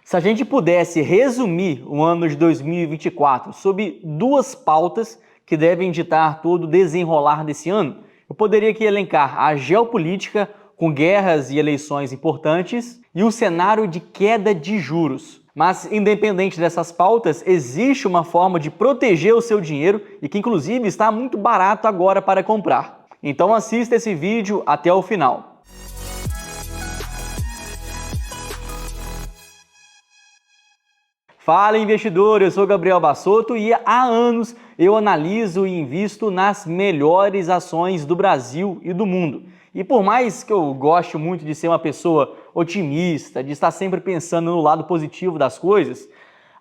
Se a gente pudesse resumir o ano de 2024 sob duas pautas que devem ditar todo o desenrolar desse ano, eu poderia aqui elencar a geopolítica, com guerras e eleições importantes, e o cenário de queda de juros. Mas, independente dessas pautas, existe uma forma de proteger o seu dinheiro e que, inclusive, está muito barato agora para comprar. Então assista esse vídeo até o final. Fala, investidor! Eu sou Gabriel Bassotto e há anos eu analiso e invisto nas melhores ações do Brasil e do mundo. E por mais que eu goste muito de ser uma pessoa otimista, de estar sempre pensando no lado positivo das coisas,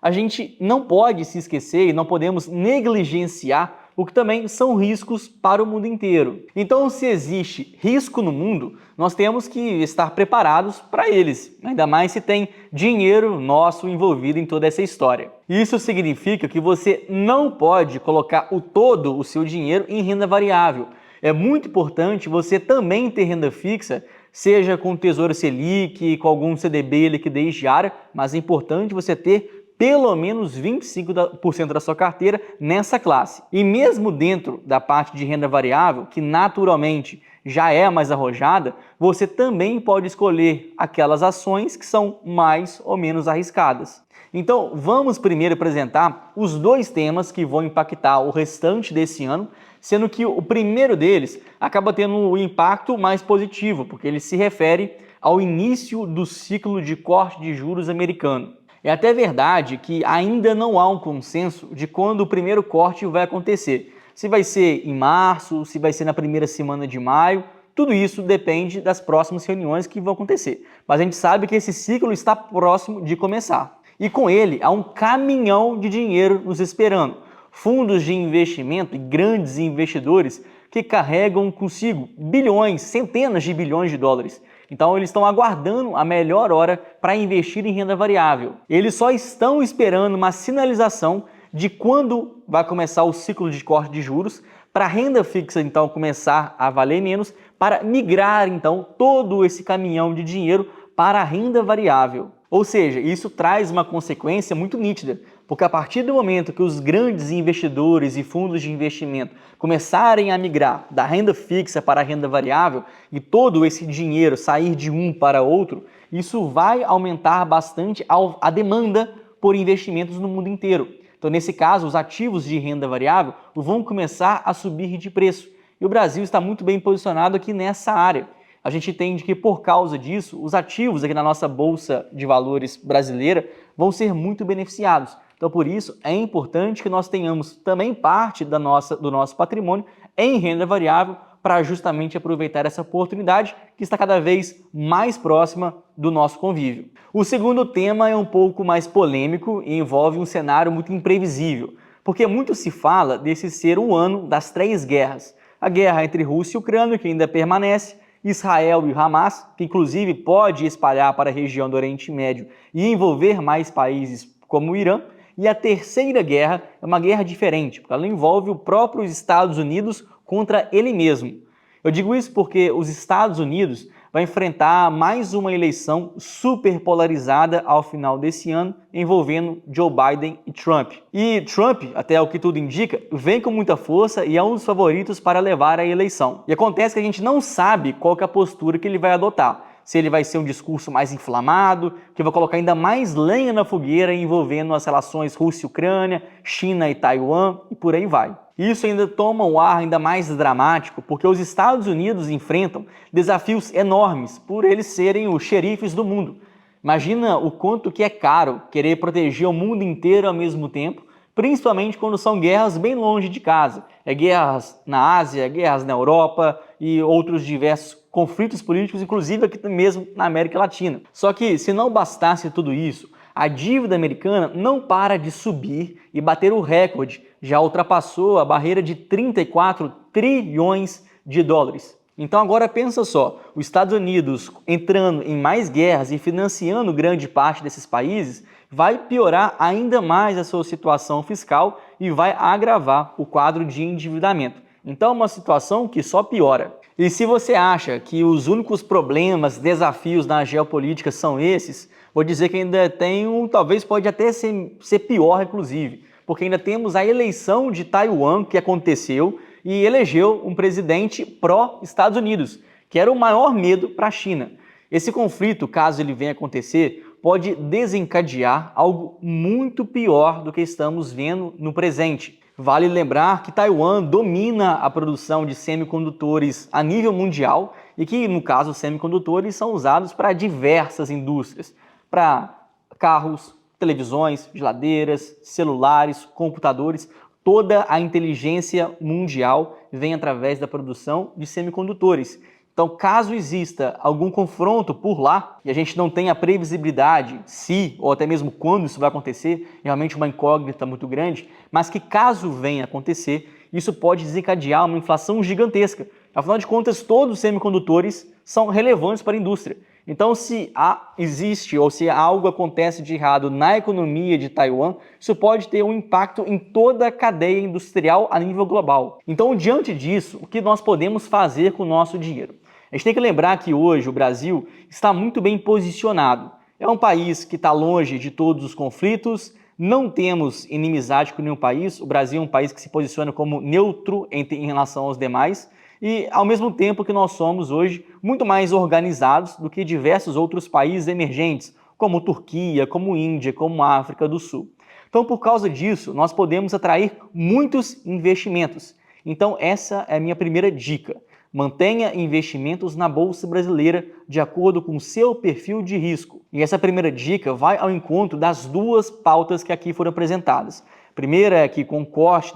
a gente não pode se esquecer e não podemos negligenciar o que também são riscos para o mundo inteiro. Então, se existe risco no mundo, nós temos que estar preparados para eles, ainda mais se tem dinheiro nosso envolvido em toda essa história. Isso significa que você não pode colocar todo o seu dinheiro em renda variável. É muito importante você também ter renda fixa, seja com Tesouro Selic, com algum CDB, liquidez diária, mas é importante você ter pelo menos 25% da sua carteira nessa classe. E mesmo dentro da parte de renda variável, que naturalmente já é mais arrojada, você também pode escolher aquelas ações que são mais ou menos arriscadas. Então, vamos primeiro apresentar os dois temas que vão impactar o restante desse ano, sendo que o primeiro deles acaba tendo um impacto mais positivo, porque ele se refere ao início do ciclo de corte de juros americano. É até verdade que ainda não há um consenso de quando o primeiro corte vai acontecer. Se vai ser em março, se vai ser na primeira semana de maio, tudo isso depende das próximas reuniões que vão acontecer. Mas a gente sabe que esse ciclo está próximo de começar. E com ele há um caminhão de dinheiro nos esperando. Fundos de investimento e grandes investidores que carregam consigo bilhões, centenas de bilhões de dólares. Então eles estão aguardando a melhor hora para investir em renda variável. Eles só estão esperando uma sinalização de quando vai começar o ciclo de corte de juros, para a renda fixa então começar a valer menos, para migrar então todo esse caminhão de dinheiro para a renda variável. Ou seja, isso traz uma consequência muito nítida, porque a partir do momento que os grandes investidores e fundos de investimento começarem a migrar da renda fixa para a renda variável e todo esse dinheiro sair de um para outro, isso vai aumentar bastante a demanda por investimentos no mundo inteiro. Então, nesse caso, os ativos de renda variável vão começar a subir de preço. E o Brasil está muito bem posicionado aqui nessa área. A gente entende que, por causa disso, os ativos aqui na nossa Bolsa de Valores brasileira vão ser muito beneficiados. Então, por isso, é importante que nós tenhamos também parte do nosso patrimônio em renda variável para justamente aproveitar essa oportunidade que está cada vez mais próxima do nosso convívio. O segundo tema é um pouco mais polêmico e envolve um cenário muito imprevisível, porque muito se fala desse ser o ano das três guerras. A guerra entre Rússia e Ucrânia, que ainda permanece, Israel e o Hamas, que inclusive pode espalhar para a região do Oriente Médio e envolver mais países como o Irã, e a terceira guerra é uma guerra diferente, porque ela envolve o próprio Estados Unidos contra ele mesmo. Eu digo isso porque os Estados Unidos vai enfrentar mais uma eleição super polarizada ao final desse ano, envolvendo Joe Biden e Trump. E Trump, até o que tudo indica, vem com muita força e é um dos favoritos para levar a eleição. E acontece que a gente não sabe qual que é a postura que ele vai adotar. Se ele vai ser um discurso mais inflamado, que vai colocar ainda mais lenha na fogueira envolvendo as relações Rússia-Ucrânia, China e Taiwan e por aí vai. Isso ainda toma um ar ainda mais dramático, porque os Estados Unidos enfrentam desafios enormes por eles serem os xerifes do mundo. Imagina o quanto que é caro querer proteger o mundo inteiro ao mesmo tempo, principalmente quando são guerras bem longe de casa. Guerras na Ásia, guerras na Europa e outros diversos conflitos políticos, inclusive aqui mesmo na América Latina. Só que, se não bastasse tudo isso, a dívida americana não para de subir e bater o recorde. Já ultrapassou a barreira de 34 trilhões de dólares. Então agora pensa só, os Estados Unidos entrando em mais guerras e financiando grande parte desses países, vai piorar ainda mais a sua situação fiscal e vai agravar o quadro de endividamento. Então é uma situação que só piora. E se você acha que os únicos problemas, desafios na geopolítica são esses, Vou dizer que ainda tem talvez pode até ser pior, inclusive, porque ainda temos a eleição de Taiwan que aconteceu e elegeu um presidente pró-Estados Unidos, que era o maior medo para a China. Esse conflito, caso ele venha acontecer, pode desencadear algo muito pior do que estamos vendo no presente. Vale lembrar que Taiwan domina a produção de semicondutores a nível mundial e que, no caso, os semicondutores são usados para diversas indústrias, para carros, televisões, geladeiras, celulares, computadores. Toda a inteligência mundial vem através da produção de semicondutores. Então, caso exista algum confronto por lá e a gente não tenha previsibilidade se ou até mesmo quando isso vai acontecer, realmente uma incógnita muito grande, mas que caso venha acontecer, isso pode desencadear uma inflação gigantesca. Afinal de contas, todos os semicondutores são relevantes para a indústria. Então, se existe ou se algo acontece de errado na economia de Taiwan, isso pode ter um impacto em toda a cadeia industrial a nível global. Então, diante disso, o que nós podemos fazer com o nosso dinheiro? A gente tem que lembrar que hoje o Brasil está muito bem posicionado. É um país que está longe de todos os conflitos, não temos inimizade com nenhum país. O Brasil é um país que se posiciona como neutro em relação aos demais e, ao mesmo tempo que nós somos hoje muito mais organizados do que diversos outros países emergentes, como Turquia, como Índia, como África do Sul. Então, por causa disso, nós podemos atrair muitos investimentos. Então, essa é a minha primeira dica. Mantenha investimentos na Bolsa Brasileira de acordo com o seu perfil de risco. E essa primeira dica vai ao encontro das duas pautas que aqui foram apresentadas. A primeira é que com o corte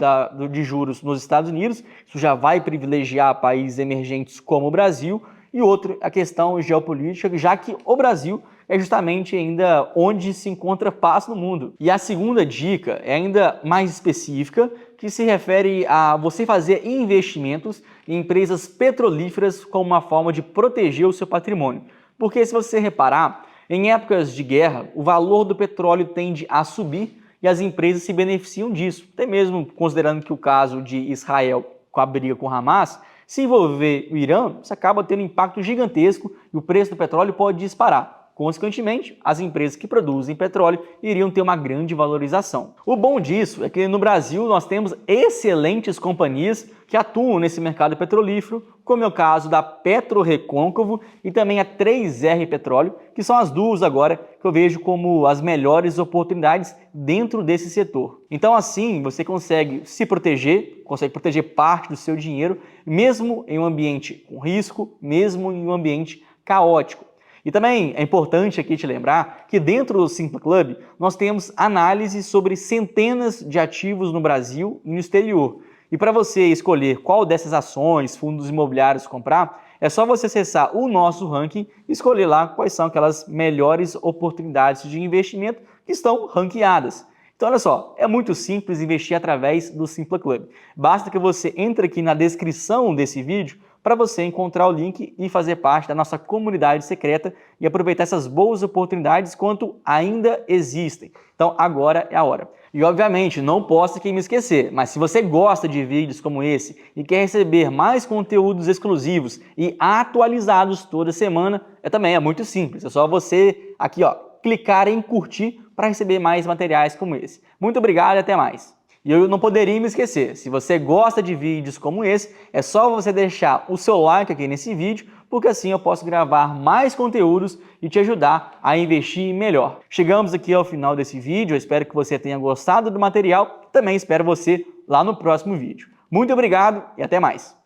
de juros nos Estados Unidos, isso já vai privilegiar países emergentes como o Brasil. E outra, a questão geopolítica, já que o Brasil é justamente ainda onde se encontra paz no mundo. E a segunda dica é ainda mais específica, que se refere a você fazer investimentos em empresas petrolíferas como uma forma de proteger o seu patrimônio. Porque se você reparar, em épocas de guerra, o valor do petróleo tende a subir e as empresas se beneficiam disso. Até mesmo considerando que o caso de Israel com a briga com Hamas, se envolver o Irã, isso acaba tendo um impacto gigantesco e o preço do petróleo pode disparar. Consequentemente, as empresas que produzem petróleo iriam ter uma grande valorização. O bom disso é que no Brasil nós temos excelentes companhias que atuam nesse mercado petrolífero, como é o caso da PetroRecôncavo e também a 3R Petróleo, que são as duas agora que eu vejo como as melhores oportunidades dentro desse setor. Então assim você consegue se proteger, consegue proteger parte do seu dinheiro, mesmo em um ambiente com risco, mesmo em um ambiente caótico. E também é importante aqui te lembrar que dentro do Simpla Club nós temos análises sobre centenas de ativos no Brasil e no exterior. E para você escolher qual dessas ações, fundos imobiliários comprar, é só você acessar o nosso ranking e escolher lá quais são aquelas melhores oportunidades de investimento que estão ranqueadas. Então olha só, é muito simples investir através do Simpla Club. Basta que você entre aqui na descrição desse vídeo para você encontrar o link e fazer parte da nossa comunidade secreta e aproveitar essas boas oportunidades enquanto ainda existem. Então agora é a hora. E obviamente não posso aqui me esquecer, mas se você gosta de vídeos como esse e quer receber mais conteúdos exclusivos e atualizados toda semana, também é muito simples. É só você aqui clicar em curtir para receber mais materiais como esse. Muito obrigado e até mais. E eu não poderia me esquecer, se você gosta de vídeos como esse, é só você deixar o seu like aqui nesse vídeo, porque assim eu posso gravar mais conteúdos e te ajudar a investir melhor. Chegamos aqui ao final desse vídeo, eu espero que você tenha gostado do material, também espero você lá no próximo vídeo. Muito obrigado e até mais!